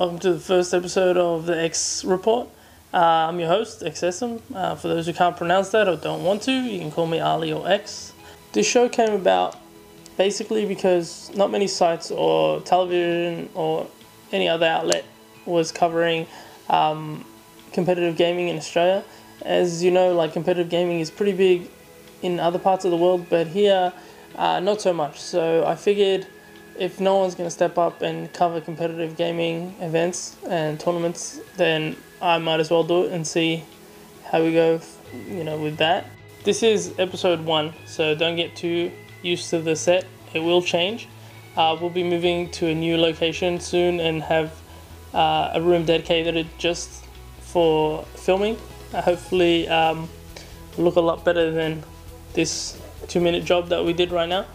Welcome to the first episode of the X Report. I'm your host, XSM. For those who can't pronounce that or don't want to, you can call me Ali or X. This show came about basically because not many sites or television or any other outlet was covering competitive gaming in Australia. As you know, like, competitive gaming is pretty big in other parts of the world, but here not so much. So I figured if no one's going to step up and cover competitive gaming events and tournaments, then I might as well do it and see how we go, with that. This is episode 1, so don't get too used to the set. It will change. We'll be moving to a new location soon and have a room dedicated just for filming. Hopefully look a lot better than this 2-minute job that we did right now.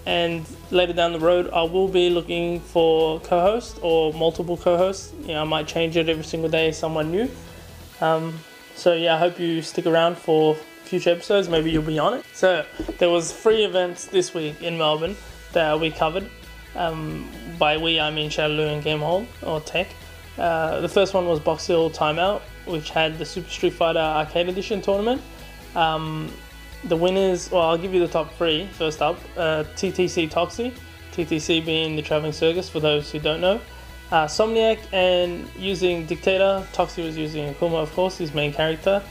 And later down the road, I will be looking for co-hosts or multiple co-hosts. I might change it every single day, someone new. So yeah, I hope you stick around for future episodes. Maybe you'll be on it. So there was 3 events this week in Melbourne that we covered. By we, I mean Shadaloo and Game Hold or Tech. The first one was Box Hill Timeout, which had the Super Street Fighter Arcade Edition tournament. The winners, well, I'll give you the top 3 first up. TTC Toxie, TTC being the traveling circus for those who don't know. Somniac and using Dictator. Toxie was using Akuma, of course, his main character.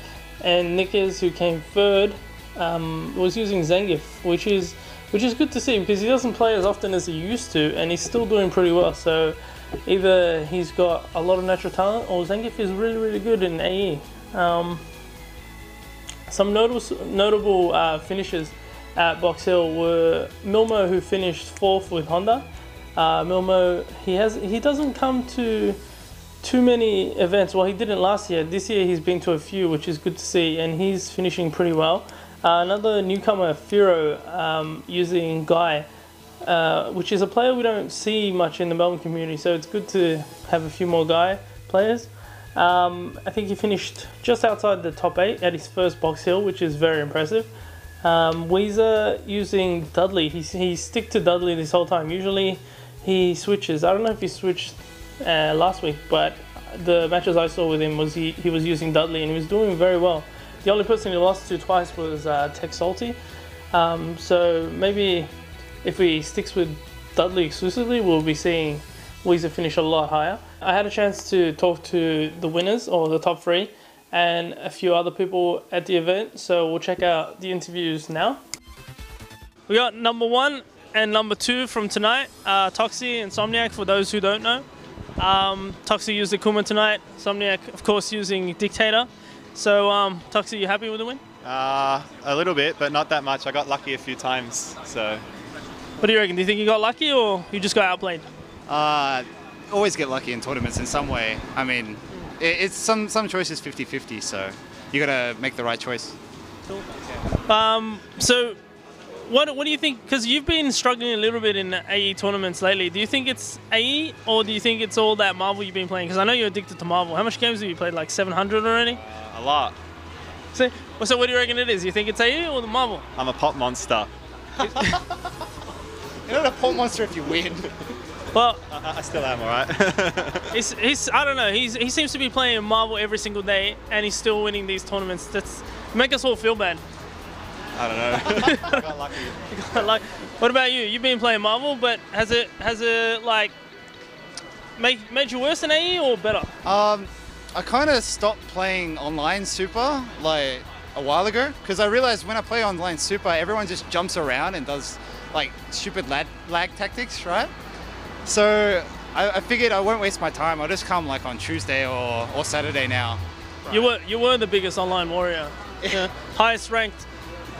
And Nickers, who came third, was using Zangief, which is good to see because he doesn't play as often as he used to, and he's still doing pretty well. So either he's got a lot of natural talent, or Zangief is really, really good in AE. Some notable finishes at Box Hill were Milmo, who finished 4th with Honda. Milmo, he doesn't come to too many events. Well, he didn't last year. This year he's been to a few, which is good to see, and he's finishing pretty well. Another newcomer, Firo, using Guy, which is a player we don't see much in the Melbourne community, so it's good to have a few more Guy players. I think he finished just outside the top 8 at his first Box Hill, which is very impressive. Weezer using Dudley. He stick to Dudley this whole time. Usually he switches. I don't know if he switched last week, but the matches I saw with him was he was using Dudley and he was doing very well. The only person he lost to twice was Tech Salty. So maybe if he sticks with Dudley exclusively, we'll be seeing Weezer finish a lot higher. I had a chance to talk to the winners, or the top 3, and a few other people at the event, so we'll check out the interviews now. We got number 1 and number 2 from tonight, Toxie and Somniac, for those who don't know. Toxie used Akuma tonight, Somniac of course using Dictator. So Toxie, you happy with the win? A little bit, but not that much. I got lucky a few times, so. What do you reckon? Do you think you got lucky or you just got outplayed? Always get lucky in tournaments in some way. I mean, it's some choices 50-50, so you gotta make the right choice. Cool. So what do you think? Because you've been struggling a little bit in AE tournaments lately. Do you think it's AE or do you think it's all that Marvel you've been playing? Because I know you're addicted to Marvel. How much games have you played? Like 700 already? A lot. So what do you reckon it is? You think it's AE or the Marvel? I'm a pop monster. You're not a pop monster if you win. Well, I still am, alright. he's I don't know. He seems to be playing Marvel every single day, and he's still winning these tournaments. That's make us all feel bad. I don't know. I got lucky. What about you? You've been playing Marvel, but has it like made you worse than AE or better? I kind of stopped playing online Super like a while ago because I realized when I play online Super, everyone just jumps around and does like stupid lag tactics, right? So I figured I won't waste my time. I'll just come like on Tuesday or Saturday now. Right. You were the biggest online warrior, highest ranked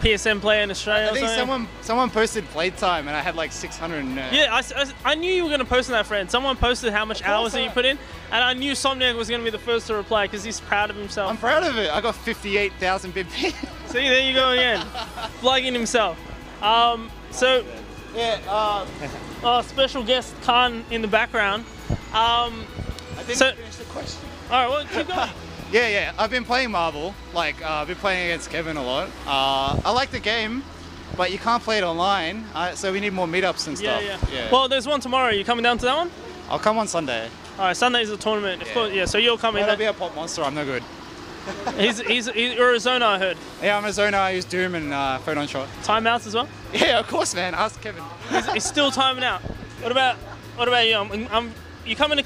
PSM player in Australia. I think someone posted playtime and I had like 600. Yeah, I knew you were going to post that, friend. Someone posted how much hours that you put in, and I knew Somniac was going to be the first to reply because he's proud of himself. I'm proud of it. I got 58,000 bid. See, there you go again, plugging himself. So. Yeah. Special guest Khan in the background. I didn't finish the question. All right, well, keep going. Yeah. I've been playing Marvel. Like, I've been playing against Kevin a lot. I like the game, but you can't play it online, so we need more meetups and stuff. Yeah. Well, there's one tomorrow. You coming down to that one? I'll come on Sunday. All right, Sunday's the tournament. Of course, yeah. So you'll come in. That'll be a pop monster. I'm no good. You're a zoner, I heard. Yeah, I'm a zoner. I use Doom and Photon Shot. Timeouts as well. Yeah, of course, man. Ask Kevin. He's still timing out. What about you? You coming to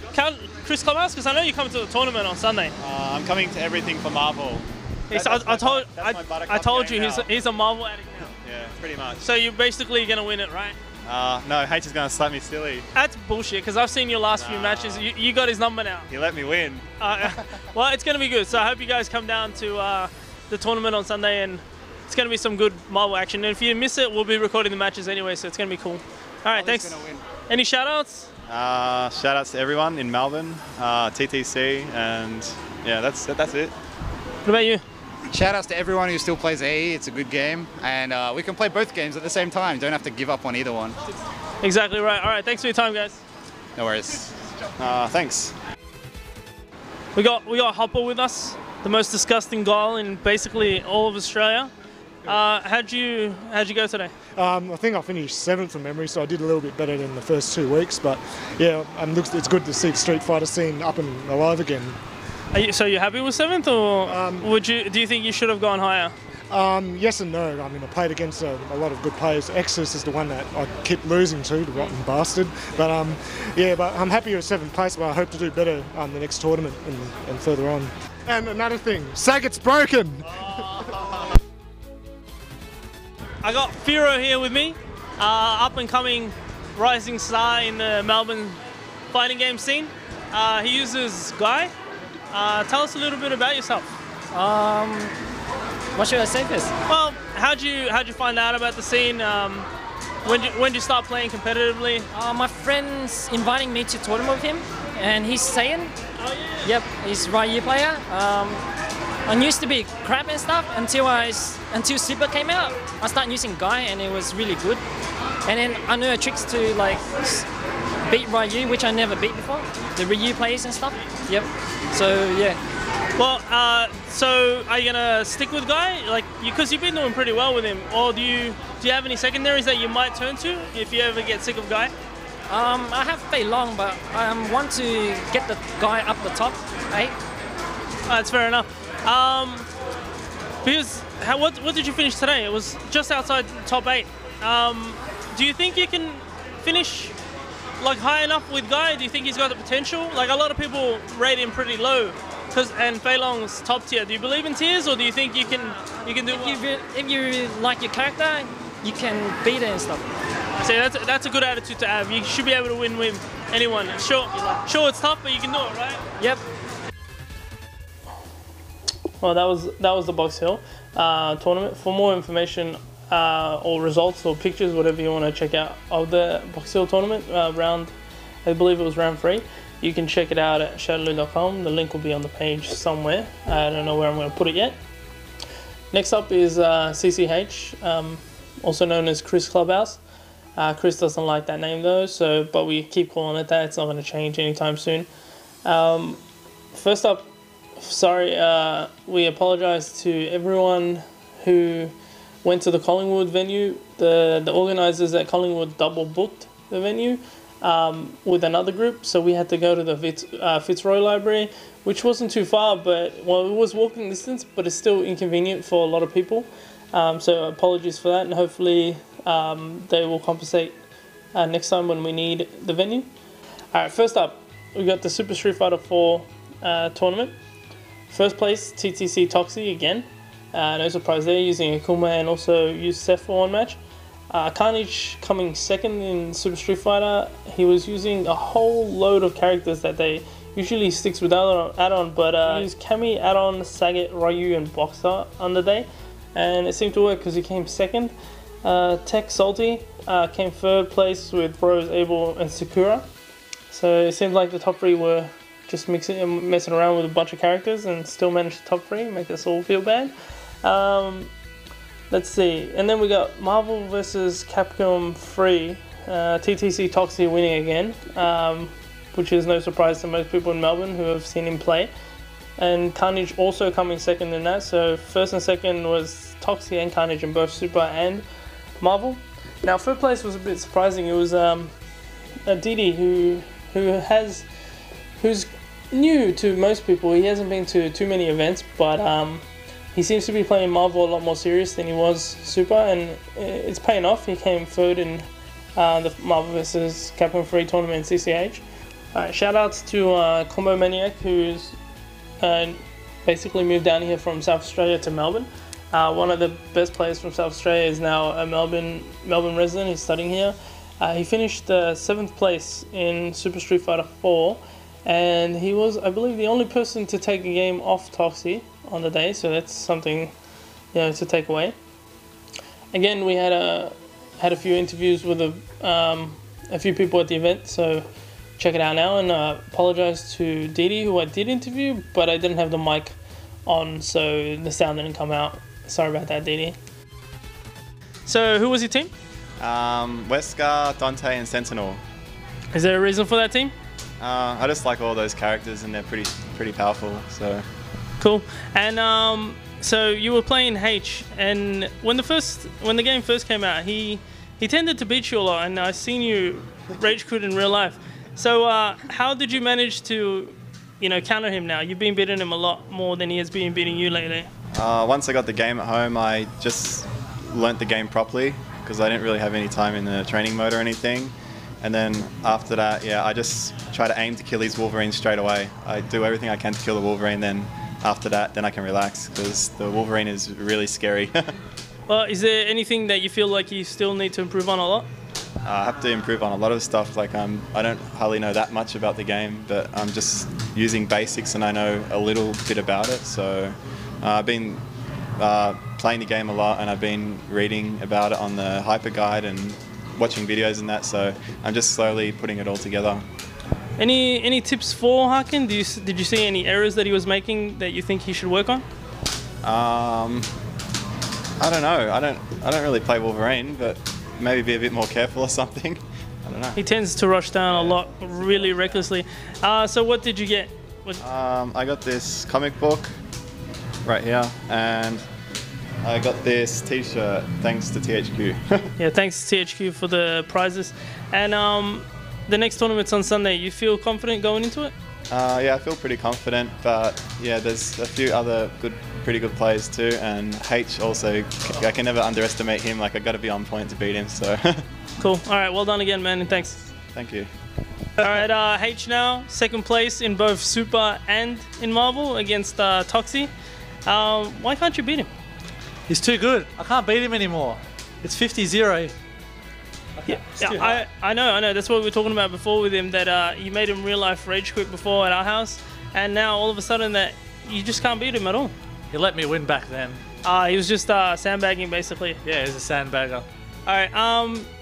Chris Clubhouse? Because I know you're coming to the tournament on Sunday. I'm coming to everything for Marvel. I told you he's a Marvel addict now. Yeah, pretty much. So you're basically gonna win it, right? No, H is going to slap me silly. That's bullshit, because I've seen your last few matches. You got his number now. He let me win. Well, it's going to be good. So I hope you guys come down to the tournament on Sunday, and it's going to be some good Marvel action. And if you miss it, we'll be recording the matches anyway, so it's going to be cool. All right, thanks. Any shout-outs? Shout-outs to everyone in Melbourne, TTC, and yeah, that's it. What about you? Shout-outs to everyone who still plays AE. It's a good game, and we can play both games at the same time. Don't have to give up on either one. Exactly right. All right, thanks for your time, guys. No worries. Thanks. We got Hopper with us, the most disgusting guy in basically all of Australia. How'd you go today? I think I finished 7th from memory, so I did a little bit better than the first 2 weeks. But yeah, it's good to see the Street Fighter scene up and alive again. So you're happy with 7th, or do you think you should have gone higher? Yes and no. I mean, I played against a lot of good players. Exodus is the one that I keep losing to, the rotten bastard. But yeah, but I'm happy with 7th place, but I hope to do better the next tournament and further on. And another thing, Saget's broken! I got Firo here with me, up and coming rising star in the Melbourne fighting game scene. He uses Guy. Tell us a little bit about yourself. What should I say first? Well, how'd you find out about the scene? When did you start playing competitively? My friend's inviting me to tournament with him, and he's Saiyan. Oh yeah. Yep, he's Ryu player. I used to be crap and stuff until Super came out. I started using Guy, and it was really good. And then I knew tricks to like beat Ryu, which I never beat before. The Ryu plays and stuff. Yep. So yeah. Well, so are you gonna stick with Guy, like, because you've been doing pretty well with him, or do you have any secondaries that you might turn to if you ever get sick of Guy? I have Fei Long, but I want to get the Guy up the top 8. That's fair enough. Because what did you finish today? It was just outside top 8. Do you think you can finish like high enough with Guy? Do you think he's got the potential? Like, a lot of people rate him pretty low. And Fei Long's top tier. Do you believe in tiers, or do you think you can do well? If you like your character, you can beat it and stuff. See, that's a good attitude to have. You should be able to win with anyone. Sure, it's tough, but you can do it, right? Yep. Well, that was the Box Hill tournament. For more information or results or pictures, whatever you want to check out of the Box Hill tournament round, I believe it was round 3. You can check it out at shadowloo.com. The link will be on the page somewhere. I don't know where I'm going to put it yet. Next up is CCH, also known as Chris Clubhouse. Chris doesn't like that name though, but we keep calling it that. It's not going to change anytime soon. First up, sorry, we apologize to everyone who went to the Collingwood venue. The organisers at Collingwood double booked the venue with another group, so we had to go to the Fitzroy Library, which wasn't too far, but it was walking distance, but it's still inconvenient for a lot of people. So apologies for that, and hopefully they will compensate next time when we need the venue. Alright, first up, we got the Super Street Fighter 4 tournament. First place, TTC Toxie again. No surprise there, using Akuma and also used Seth for one match. Carnage coming second in Super Street Fighter. He was using a whole load of characters that they usually sticks with add-on, but he used Kami, add-on, Sagat, Ryu and Boxer on the day, and it seemed to work because he came second. Tech Salty came third place with Rose, Abel and Sakura. So it seemed like the top 3 were just messing around with a bunch of characters and still managed the top 3, make us all feel bad. Let's see, and then we got Marvel vs Capcom 3, TTC Toxie winning again, which is no surprise to most people in Melbourne who have seen him play. And Carnage also coming second in that, so first and second was Toxie and Carnage in both Super and Marvel. Now third place was a bit surprising. It was Didi who has who's new to most people. He hasn't been to too many events, but he seems to be playing Marvel a lot more serious than he was Super, and it's paying off. He came third in the Marvel vs. Capcom 3 tournament in CCH. Alright, shout outs to Combo Maniac, who's basically moved down here from South Australia to Melbourne. One of the best players from South Australia is now a Melbourne resident. He's studying here. He finished 7th place in Super Street Fighter 4, and he was, I believe, the only person to take a game off Toxie on the day, so that's something, to take away. Again, we had a few interviews with a few people at the event, so check it out now, and apologize to Didi, who I did interview, but I didn't have the mic on, so the sound didn't come out. Sorry about that, Didi. So, who was your team? Wesker, Dante, and Sentinel. Is there a reason for that team? I just like all those characters, and they're pretty powerful. So cool. And so you were playing H, and when the game first came out, he tended to beat you a lot, and I've seen you rage quit in real life. So how did you manage to, counter him now? You've been beating him a lot more than he has been beating you lately. Once I got the game at home, I just learnt the game properly because I didn't really have any time in the training mode or anything. And then after that, I just try to aim to kill these Wolverines straight away. I do everything I can to kill the Wolverine, then after that, then I can relax because the Wolverine is really scary. Well, is there anything that you feel like you still need to improve on a lot? I have to improve on a lot of stuff. Like I don't hardly know that much about the game, but I'm just using basics and I know a little bit about it. So I've been playing the game a lot, and I've been reading about it on the Hyper Guide and watching videos and that. So I'm just slowly putting it all together. Any tips for Haken? Did you see any errors that he was making that you think he should work on? I don't know. I don't really play Wolverine, but maybe be a bit more careful or something. I don't know. He tends to rush down a lot, really recklessly. So what did you get? I got this comic book right here, and I got this T-shirt thanks to THQ. Yeah, thanks to THQ for the prizes. And the next tournament's on Sunday. You feel confident going into it? Yeah, I feel pretty confident, but yeah, there's a few other pretty good players too, and H also, I can never underestimate him. Like, I got to be on point to beat him. So cool. All right, well done again, man, and thanks. Thank you. All right, H now, 2nd place in both Super and in Marvel against Toxie. Why can't you beat him? He's too good. I can't beat him anymore. It's 50-0. Yeah, I know. That's what we were talking about before with him, that you made him real life rage quit before at our house, and now all of a sudden that you just can't beat him at all. He let me win back then. He was just sandbagging basically. Yeah, he's a sandbagger. All right,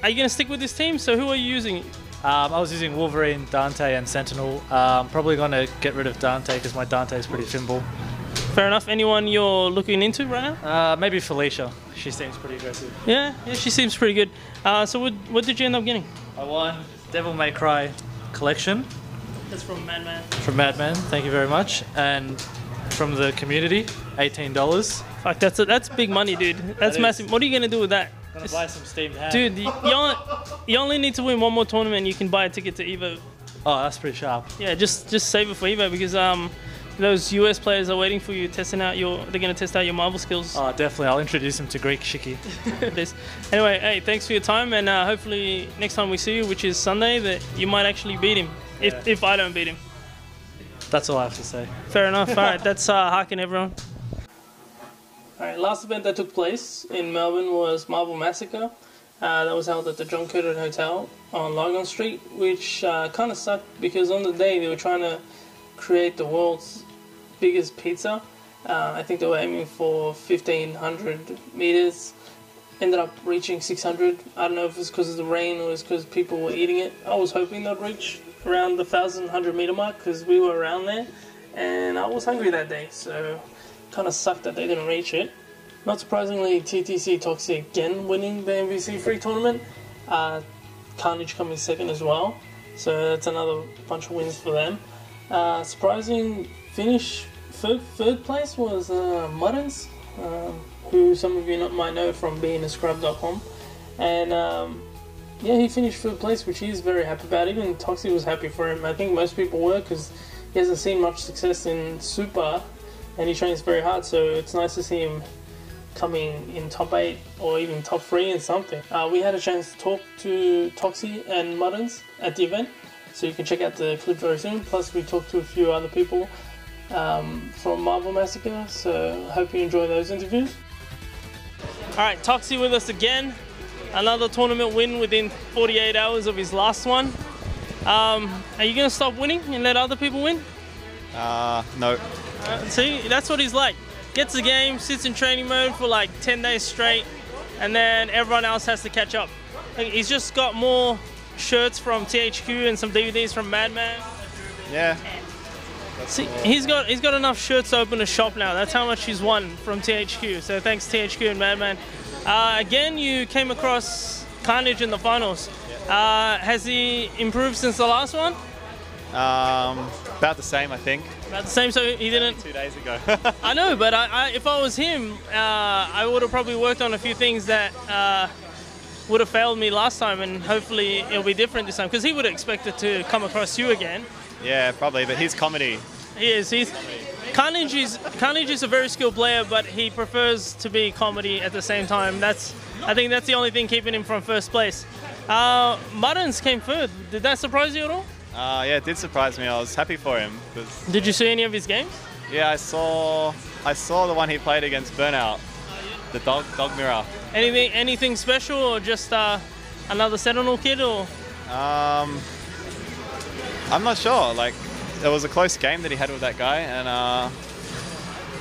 are you gonna stick with this team? So who are you using? I was using Wolverine, Dante, and Sentinel. Probably gonna get rid of Dante because my Dante is pretty thimble. Fair enough. Anyone you're looking into right now? Maybe Felicia. She seems pretty aggressive. Yeah, she seems pretty good. So what did you end up getting? I won Devil May Cry collection. That's from Madman. From Madman, thank you very much. And from the community, $18. Fuck, that's big money, dude. That's massive. What are you gonna do with that? Gonna buy some steamed ham. Dude, you only need to win one more tournament and you can buy a ticket to Evo. Oh, that's pretty sharp. Yeah, just save it for Evo because those US players are waiting for you, they're gonna test out your Marvel skills. Oh, definitely. I'll introduce him to Greek Shiki. Anyway, hey, thanks for your time, and hopefully next time we see you, which is Sunday, that you might actually beat him. Yeah. If I don't beat him. That's all I have to say. Fair enough. All right, that's Haken, everyone. All right, last event that took place in Melbourne was Marvel Massacre. That was held at the John Curtin Hotel on Logan Street, which kind of sucked because on the day they were trying to create the world's biggest pizza. I think they were aiming for 1,500 meters. Ended up reaching 600. I don't know if it's because of the rain or it's because people were eating it. I was hoping they'd reach around the 1,100 meter mark because we were around there, and I was hungry that day, so kind of sucked that they didn't reach it. Not surprisingly, TTC Toxie again winning the MVC free tournament. Carnage coming 2nd as well, so that's another bunch of wins for them. Surprising finish, third place was Muddins, who some of you might know from being a scrub.com, and Yeah, he finished 3rd place, which he's very happy about. Even Toxie was happy for him. I think most people were, because he hasn't seen much success in Super, and he trains very hard, so it's nice to see him coming in top 8 or even top 3 in something. We had a chance to talk to Toxie and Muddins at the event, so you can check out the clip very soon. Plus we talked to a few other people from Marvel Massacre, so hope you enjoy those interviews. Alright, Toxie with us again. Another tournament win within 48 hours of his last one. Are you going to stop winning and let other people win? No. See, that's what he's like. Gets the game, sits in training mode for like 10 days straight, and then everyone else has to catch up. Like, he's just got more shirts from THQ and some DVDs from Madman. Yeah. See, he's got enough shirts to open a shop now. That's how much he's won from THQ. So thanks THQ and Madman. Again, you came across Carnage in the finals. Has he improved since the last one? About the same, I think. About the same, so he didn't... 2 days ago. I know, but if I was him, I would have probably worked on a few things that would have failed me last time, and hopefully it'll be different this time, because he would have expected to come across you again. Yeah, probably, but he's comedy. He is. Carnage is a very skilled player, but he prefers to be comedy at the same time. I think that's the only thing keeping him from 1st place. Muddins came 3rd. Did that surprise you at all? Yeah, it did surprise me. I was happy for him. Did you see any of his games? Yeah, I saw the one he played against Burnout, the dog mirror. Anything special, or just another Sentinel kid, or? I'm not sure. Like, it was a close game that he had with that guy, and I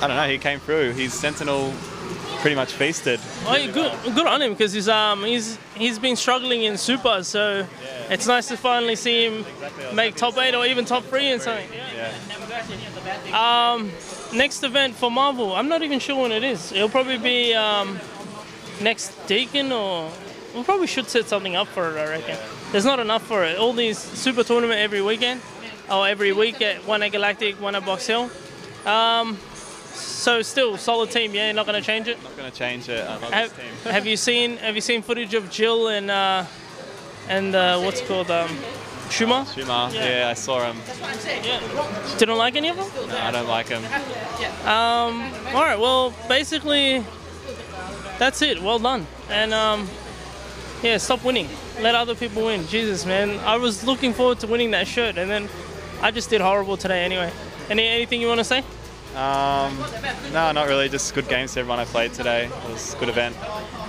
don't know. He came through. His Sentinel pretty much feasted. Oh, yeah, good on him, because he's been struggling in Super, so yeah. It's nice to finally see him make top 8 or even top 3 in something. Yeah. Next event for Marvel, I'm not even sure when it is. It'll probably be next Deacon, or we probably should set something up for it, I reckon. There's not enough for it. All these Super tournament every weekend, or every week at one at Galactic, one at Box Hill. So still solid team, yeah. You're not going to change it. Not going to change it. I love this team. Have you seen footage of Jill and what's it called Shuma? Shuma, yeah, I saw him. Yeah. Didn't like any of them? No, I don't like him. All right. Well, basically, that's it. Well done. And yeah, stop winning. Let other people win. Jesus, man. I was looking forward to winning that shirt, and then I just did horrible today anyway. Anything you want to say? No, not really. Just good games to everyone I played today. It was a good event.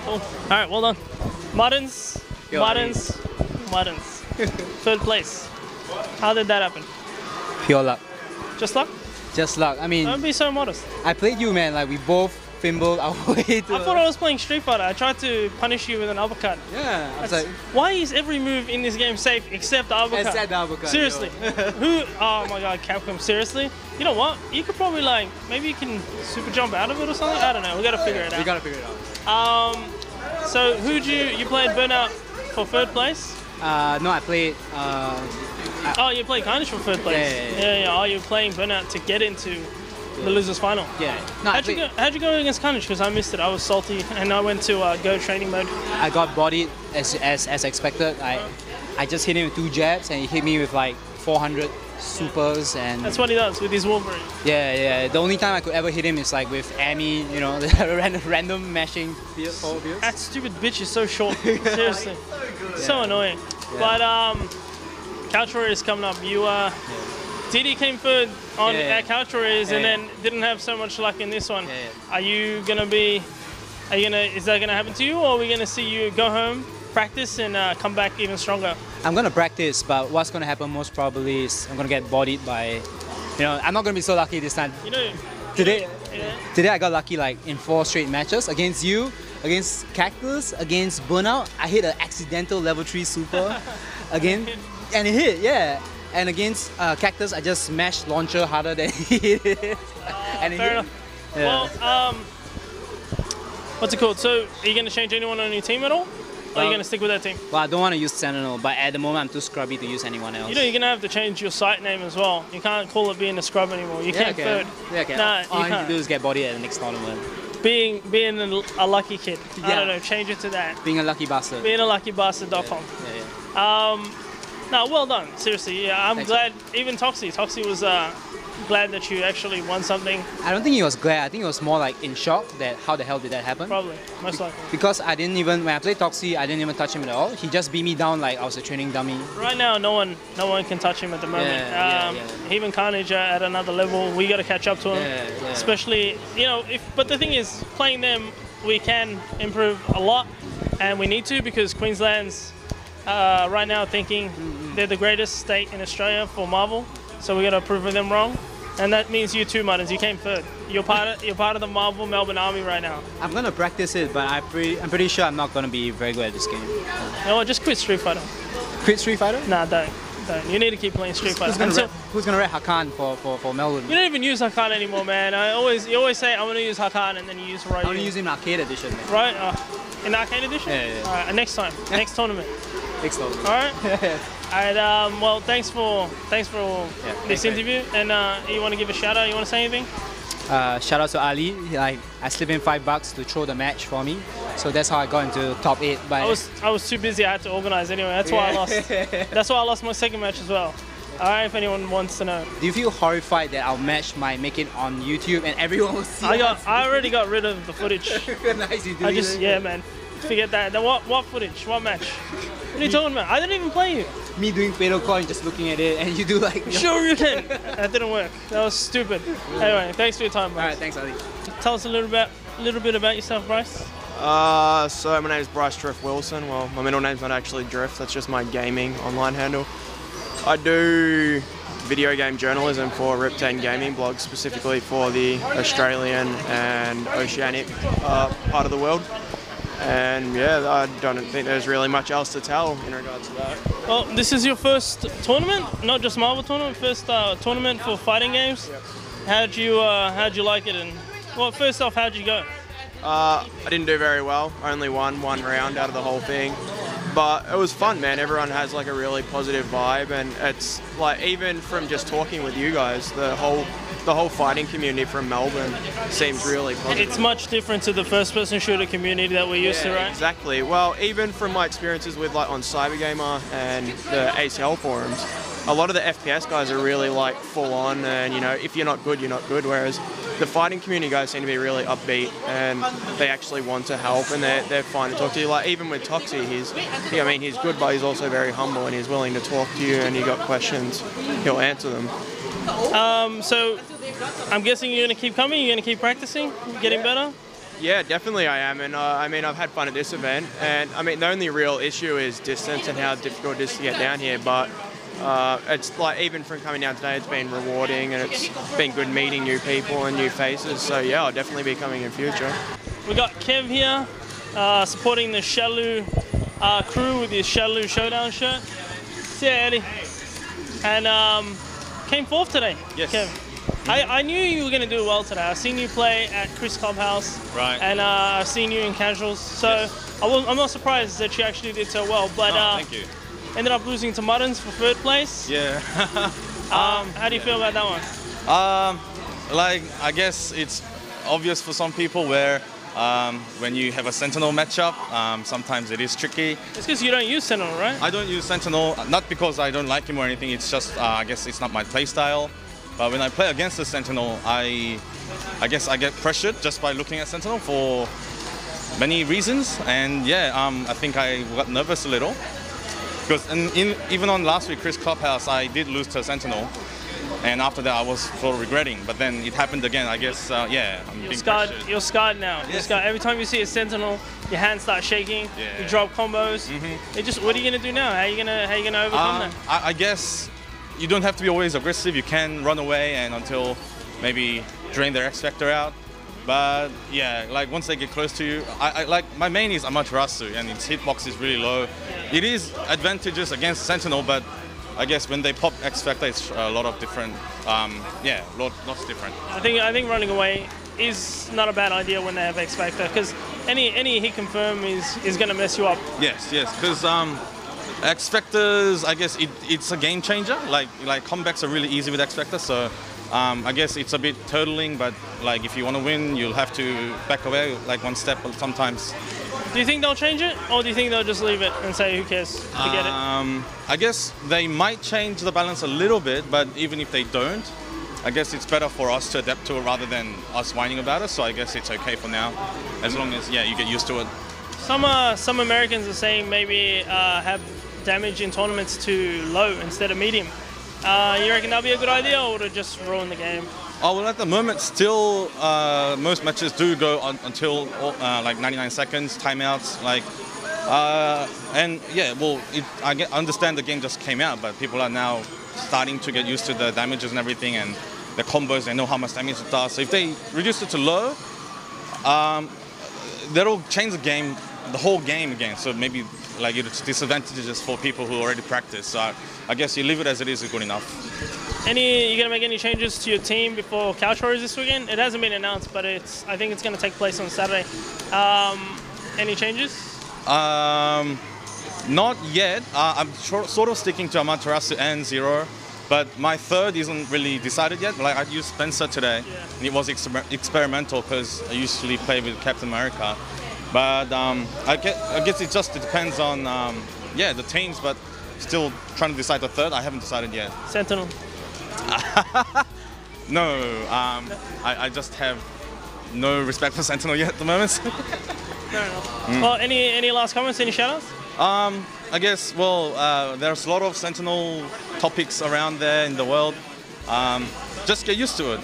Cool. All right, well done. Muddins. 3rd place. How did that happen? Pure luck. Just luck? Just luck. I mean, Don't be so modest. I played you, man. Like, we both fimbled our way to... I thought I was playing Street Fighter. I tried to punish you with an uppercut. Yeah. I was like, why is every move in this game safe except the uppercut? except the uppercut. Seriously. Oh my god, Capcom, seriously? You know what? You could probably, like, maybe you can super jump out of it or something? I don't know. We gotta figure it out. We gotta figure it out. So who'd you played Burnout for 3rd place? No, I played... Oh, you played Carnage for 3rd place. Yeah. Oh, you're playing Burnout to get into the losers final. Yeah. No, how'd you go against Carnage? Because I missed it. I was salty, and I went to go training mode. I got bodied as expected. I just hit him with 2 jabs, and he hit me with like 400 supers, and that's what he does with his Wolverine. Yeah. The only time I could ever hit him is like with Amy, you know, the random mashing forward builds. That stupid bitch is so short. Seriously, so annoying. Yeah. But Couch Warriors coming up. You Diddy came 3rd on at Couch Warriors, and then didn't have so much luck in this one. Are you gonna be? Is that gonna happen to you, or are we gonna see you go home, practice, and come back even stronger? I'm gonna practice, but what's gonna happen most probably is I'm gonna get bodied by, I'm not gonna be so lucky this time. Today I got lucky like in 4 straight matches against you, against Cactus, against Burnout. I hit an accidental level 3 super again, and it hit, yeah. And against Cactus, I just smashed launcher harder than he hit. And it fair enough. Yeah. Well, what's it called? So, are you going to change anyone on your team at all? Or are you going to stick with that team? Well, I don't want to use Sentinel, but at the moment I'm too scrubby to use anyone else. You're going to have to change your site name as well. You can't call it being a scrub anymore. You can't 3rd. Yeah, okay. Nah, all I need to do is get bodied at the next tournament. being a lucky kid. I Yeah. don't know. Change it to that. Being a lucky bastard. Being a luckybastard.com. Yeah. No, well done. Seriously, yeah, I'm Thanks, glad. Even Toxie was glad that you actually won something. I don't think he was glad. I think he was more like in shock that how the hell did that happen? Probably, most likely. Because I didn't even, when I played Toxie, I didn't even touch him at all. He just beat me down like I was a training dummy. Right now, no one can touch him at the moment. Yeah. Even Carnage at another level. We got to catch up to him. Yeah. Especially, but the thing is, playing them, we can improve a lot, and we need to because Queensland's right now thinking they're the greatest state in Australia for Marvel. So we got to prove them wrong, and that means you too, Muttons. You came third. You're part of the Marvel Melbourne Army right now. I'm gonna practice it, but I'm pretty sure I'm not gonna be very good at this game. You know what? Just quit Street Fighter. Quit Street Fighter? Nah, don't. You need to keep playing Street Fighter. Who's gonna rep Hakan for Melbourne? You don't even use Hakan anymore, man. You always say I'm gonna use Hakan, and then you use Ryu. I'm gonna use him in Arcade Edition, man. Right? In Arcade Edition? Yeah. All right. Next time. Next tournament. Next time. All right. Alright, well, thanks for this interview. And you want to give a shout out? You want to say anything? Shout out to Ali. Like I slipped in $5 to throw the match for me, so that's how I got into top 8. But I was too busy. I had to organize anyway. That's why I lost. That's why I lost my second match as well. Alright, if anyone wants to know. Do you feel horrified that our match might make it on YouTube and everyone will see? I already got rid of the footage. Nice, you do. Yeah, man. Forget that. Then what footage? What match? What are you talking about? I didn't even play you. Me doing fatal coin, just looking at it, and you do like. Sure you can. That didn't work. That was stupid. Anyway, thanks for your time, bro. Alright, thanks, Ali. Tell us a little bit about yourself, Bryce. So my name is Bryce Drift Wilson. Well, my middle name's not actually Drift. That's just my gaming online handle. I do video game journalism for Rip 10 Gaming blog, specifically for the Australian and Oceanic part of the world. And yeah, I don't think there's really much else to tell in regards to that. Well, this is your first tournament, not just Marvel tournament, first tournament for fighting games. Yep. How'd you like it? And well, first off, how'd you go? I didn't do very well. I only won one round out of the whole thing. But it was fun, man. Everyone has like a really positive vibe, and it's like even from just talking with you guys, the whole fighting community from Melbourne seems really positive. It's much different to the first-person shooter community that we're used to, right? Exactly. Well, even from my experiences with like on Cybergamer and the ACL forums, a lot of the FPS guys are really like full on, and if you're not good, you're not good. Whereas the fighting community guys seem to be really upbeat, and they actually want to help, and they're fine to talk to you. Like even with Toxie, he's good, but he's also very humble, and he's willing to talk to you. And you got questions, he'll answer them. So I'm guessing you're gonna keep coming. You're gonna keep practicing, getting better. Yeah, definitely I am, and I've had fun at this event, and the only real issue is distance and how difficult it is to get down here, but. It's like even from coming down today, it's been rewarding, and it's been good meeting new people and new faces. So yeah, I'll definitely be coming in future. We got Kev here supporting the Shalu crew with his Shalu Showdown shirt. See ya, Eddie. And came fourth today. Yes. Kev. I knew you were going to do well today. I've seen you play at Chris Clubhouse. Right. And I've seen you in casuals. So yes. I'm not surprised that you actually did so well. But thank you. Ended up losing to Muttons for third place. Yeah. How do you feel about that one? I guess it's obvious for some people where when you have a Sentinel matchup, sometimes it is tricky. It's because you don't use Sentinel, right? I don't use Sentinel, not because I don't like him or anything, it's just, I guess it's not my play style. But when I play against the Sentinel, I guess I get pressured just by looking at Sentinel for many reasons. And yeah, I think I got nervous a little. Because even on last week, Chris Clubhouse, I did lose to Sentinel. And after that, I was sort of regretting. But then it happened again, I guess, yeah. You're scarred now. Yes. You're scarred. Every time you see a Sentinel, your hands start shaking, you drop combos. What are you going to do now? How are you going to overcome that? I guess you don't have to be always aggressive. You can run away and until maybe drain their X Factor out. But yeah, like once they get close to you, my main is Amaterasu, and its hitbox is really low. It is advantageous against Sentinel, but I guess when they pop X Factor, it's a lot of different. Lots different. I think running away is not a bad idea when they have X Factor, because any hit confirm is going to mess you up. Yes, because X Factors, I guess it's a game changer. Like comebacks are really easy with X Factor, so I guess it's a bit turtling, but like if you want to win, you'll have to back away like one step sometimes. Do you think they'll change it, or do you think they'll just leave it and say, who cares, forget it? I guess they might change the balance a little bit, but even if they don't, I guess it's better for us to adapt to it rather than us whining about it. So I guess it's okay for now, as long as you get used to it. Some Americans are saying maybe have damage in tournaments to low instead of medium. You reckon that'll be a good idea, or would it just ruin the game? Oh, well, at the moment, still, most matches do go on until like 99 seconds, timeouts, like, and yeah, well, I understand the game just came out, but people are now starting to get used to the damages and everything, and the combos, they know how much damage it does. So if they reduce it to low, that'll change the game, the whole game again. So maybe like it's disadvantages for people who already practice. So I guess you leave it as it is good enough. You gonna make any changes to your team before Couch Warriors this weekend? It hasn't been announced, but I think it's gonna take place on Saturday. Any changes? Not yet. I'm sort of sticking to Amaterasu and Zero, but my third isn't really decided yet. Like I used Spencer today, and it was experimental because I usually play with Captain America. But I guess it just depends on the teams, but still trying to decide the third. I haven't decided yet. Sentinel. No, I just have no respect for Sentinel yet at the moment. Fair enough. Well, any last comments? Any shout-outs? I guess, well, there's a lot of Sentinel topics around there in the world. Just get used to it.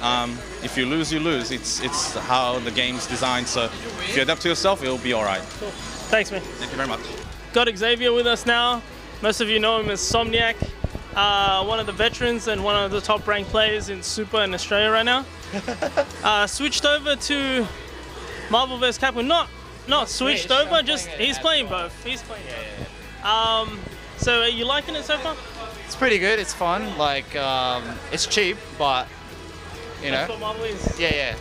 If you lose, you lose. It's how the game's designed. So if you adapt to yourself, it'll be all right. Cool. Thanks, man. Thank you very much. Got Xavier with us now. Most of you know him as Somniac. One of the veterans and one of the top-ranked players in Super in Australia right now. Switched over to Marvel vs. Capcom. Not switched over, just he's playing both. He's playing both. So are you liking it so far? It's pretty good. It's fun. Like, it's cheap, but you know. That's what Marvel is. Yeah.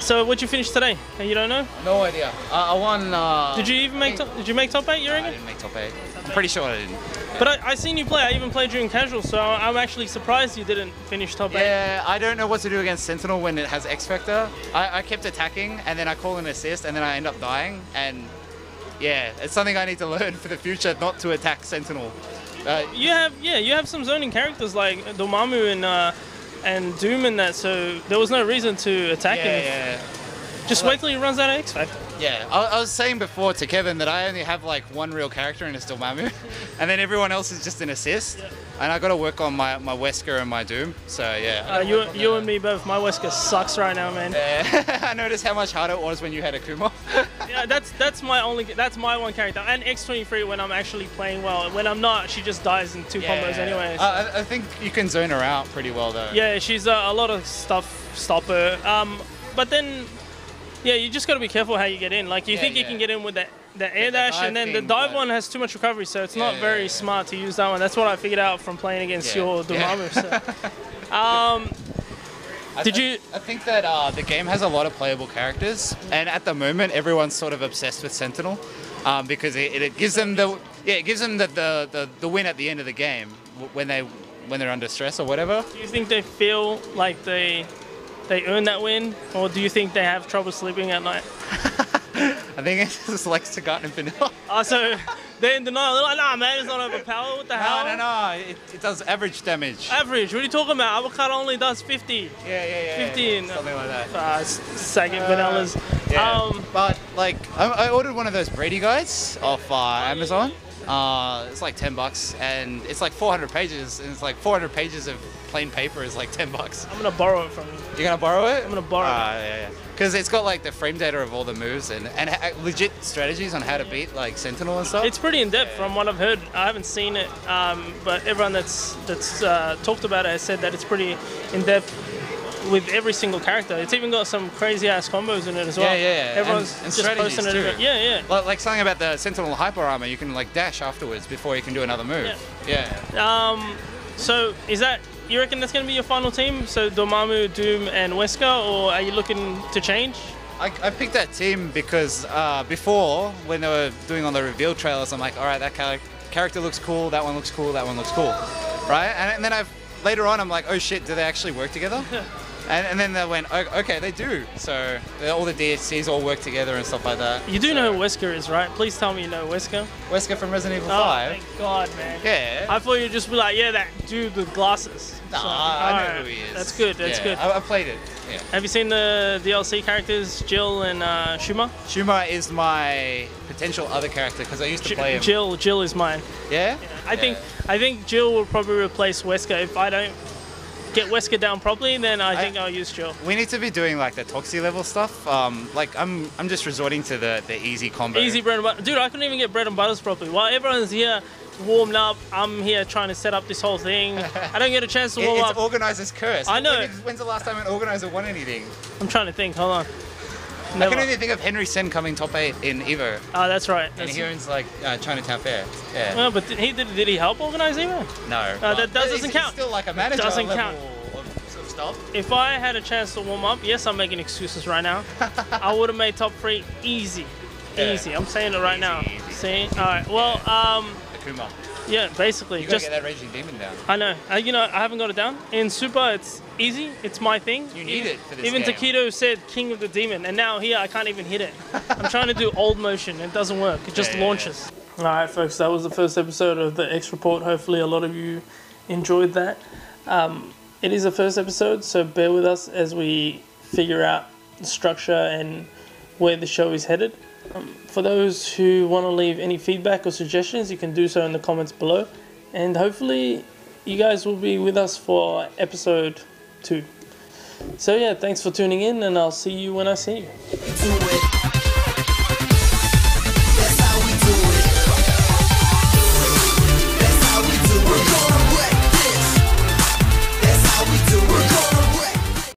So what'd you finish today? You don't know? No idea. I won. Did you even make Did you make top 8? You reckon? I didn't make top 8. I'm pretty sure I didn't. But I seen you play. I even played during casual, so I'm actually surprised you didn't finish top 8. Yeah, I don't know what to do against Sentinel when it has X Factor. I kept attacking, and then I call an assist, and then I end up dying. And yeah, it's something I need to learn for the future, not to attack Sentinel. You have some zoning characters like Dormammu and Doom and that, so there was no reason to attack him. Yeah. Just wait till he runs out of X Factor. Yeah, I was saying before to Kevin that I only have like one real character and it's Dormammu, and then everyone else is just an assist. Yeah. And I got to work on my Wesker and my Doom. So yeah. You and me both. My Wesker sucks right now, man. Yeah. I noticed how much harder it was when you had Akuma. Yeah, that's my one character. And X23 when I'm actually playing well. When I'm not, she just dies in 2 combos anyway. So. I think you can zone her out pretty well though. Yeah, she's a lot of stuff stop her. But then. Yeah, you just got to be careful how you get in. Like, you think you can get in with the air dash, and then the dive one has too much recovery, so it's not very smart to use that one. That's what I figured out from playing against your Dormammu. So. I think that the game has a lot of playable characters, and at the moment, everyone's sort of obsessed with Sentinel because it gives them the win at the end of the game when they're under stress or whatever. Do you think they feel like they earn that win, or do you think they have trouble sleeping at night? I think it's just like Sagat and Vanilla. So they're in denial. They're like, nah, man, it's not overpowered. What the hell? No. It does average damage. Average? What are you talking about? Avocado only does 50. Yeah. 50 and something like that. Sagging vanillas. Yeah. But like, I ordered one of those Brady guides off Amazon. It's like $10, and it's like 400 pages, and it's like 400 pages of plain paper is like $10. I'm gonna borrow it from you. You're gonna borrow it? I'm gonna borrow it. Yeah. Because it's got like the frame data of all the moves and legit strategies on how to beat like Sentinel and stuff. It's pretty in depth from what I've heard. I haven't seen it, but everyone that's talked about it has said that it's pretty in depth with every single character. It's even got some crazy ass combos in it as well. Yeah. Everyone's and just posting it. Too. Yeah. Like something about the Sentinel hyper armor, you can like dash afterwards before you can do another move. Yeah. So you reckon that's going to be your final team? So Dormammu, Doom, and Wesker, or are you looking to change? I picked that team because before, when they were doing on the reveal trailers, I'm like, all right, that character looks cool, that one looks cool, that one looks cool, right? And then I've later on, I'm like, oh shit, do they actually work together? And then they went, oh, okay, they do. So all the DLCs all work together and stuff like that. You do know who Wesker is, right? Please tell me you know Wesker. Wesker from Resident Evil Oh, 5. thank God, man. Yeah. I thought you'd just be like, yeah, that dude with glasses. Nah, So, I know alright, who he is. That's good, that's good. I played it. Yeah. Have you seen the DLC characters, Jill and Shuma? Shuma is my potential other character because I used to play him. Jill is mine. Yeah? I think Jill will probably replace Wesker. If I don't get Wesker down properly, then I think I'll use Jill. We need to be doing like the Toxie level stuff. Like I'm just resorting to the easy combo. Easy bread and butter. Dude, I couldn't even get bread and butters properly. While everyone's here warmed up, I'm here trying to set up this whole thing. I don't get a chance to warm up. It's organizer's curse. I know. When's the last time an organizer won anything? I'm trying to think. Hold on. I can only think of Henry Sen coming top 8 in EVO. Oh, that's right. And he owns like Chinatown Fair. Yeah. Well, but did he help organize EVO? No. That doesn't count. He's still like a manager Doesn't level count. of stuff. If I had a chance to warm up, yes, I'm making excuses right now. I would have made top 3 easy. Yeah. Easy. I'm saying it right now. Easy. See? All right. Well, Akuma. yeah, basically. You gotta just get that Raging Demon down. I know. You know, I haven't got it down. In Super, it's easy. It's my thing. You need it for this Even game. Takedo said King of the Demon, and now here I can't even hit it. I'm trying to do old motion. It doesn't work. It just launches. All right, folks. That was the first episode of the X Report. Hopefully, a lot of you enjoyed that. It is the first episode, so bear with us as we figure out the structure and where the show is headed. For those who want to leave any feedback or suggestions, you can do so in the comments below. And hopefully you guys will be with us for episode 2. So yeah, thanks for tuning in, and I'll see you when I see you.